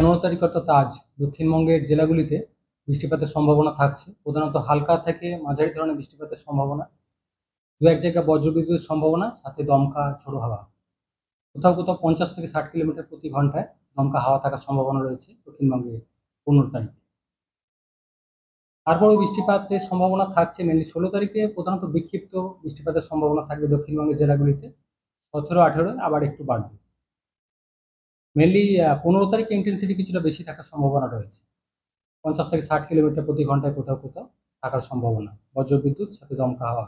১৫ তারিখ অর্থাৎ আজ দক্ষিণবঙ্গের জেলাগুলিতে বৃষ্টিপাতের সম্ভাবনা থাকছে। প্রধানত হালকা থেকে মাঝারি ধরনের বৃষ্টিপাতের সম্ভাবনা, দু এক জায়গায় বজ্রবিদ্যুতের সম্ভাবনা, সাথে দমকা ঝোড়ো হাওয়া। কোথাও কোথাও ৫০ থেকে ৬০ কিলোমিটার প্রতি ঘন্টায় দমকা হাওয়া থাকার সম্ভাবনা রয়েছে দক্ষিণবঙ্গে ১৫ তারিখে। তারপরেও বৃষ্টিপাতের সম্ভাবনা থাকছে মেনলি ১৬ তারিখে। প্রধানত বিক্ষিপ্ত বৃষ্টিপাতের সম্ভাবনা থাকবে দক্ষিণবঙ্গের জেলাগুলিতে। ১৭-১৮ আবার একটু বাড়বে। মেনলি ১৫ তারিখে ইন্টেন্সিটি কিছুটা বেশি থাকার সম্ভাবনা রয়েছে। ৫০ থেকে ৬০ কিলোমিটার প্রতি ঘন্টায় কোথাও কোথাও থাকার সম্ভাবনা, বজ্রবিদ্যুৎ সাথে দমকা হাওয়া।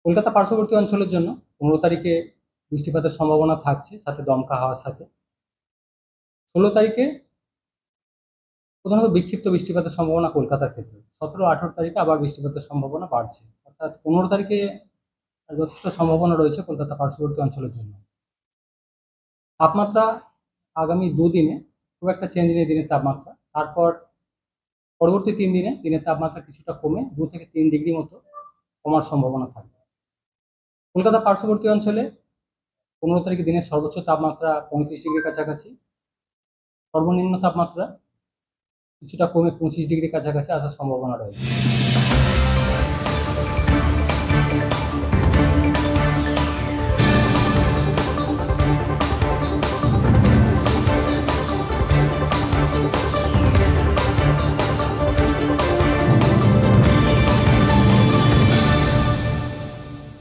কলকাতা পার্শ্ববর্তী অঞ্চলের জন্য ১৫ তারিখে বৃষ্টিপাতের সম্ভাবনা থাকছে, সাথে দমকা হাওয়ার সাথে। ১৬ তারিখে প্রধানত বিক্ষিপ্ত বৃষ্টিপাতের সম্ভাবনা কলকাতার ক্ষেত্রে। ১৭-১৮ তারিখে আবার বৃষ্টিপাতের সম্ভাবনা বাড়ছে, অর্থাৎ ১৫ তারিখে যথেষ্ট সম্ভাবনা রয়েছে কলকাতা পার্শ্ববর্তী অঞ্চলের জন্য। তাপমাত্রা আগামী দুদিনে খুব একটা চেঞ্জ নেই দিনের তাপমাত্রা। তারপর পরবর্তী ৩ দিনে দিনের তাপমাত্রা কিছুটা কমে ২ থেকে ৩ ডিগ্রি মতো কমার সম্ভাবনা থাকবে। কলকাতা পার্শ্ববর্তী অঞ্চলে ১৫ তারিখে দিনের সর্বোচ্চ তাপমাত্রা ৩৫ ডিগ্রির কাছাকাছি, সর্বনিম্ন তাপমাত্রা কিছুটা কমে ২৫ ডিগ্রির কাছাকাছি আসার সম্ভাবনা রয়েছে।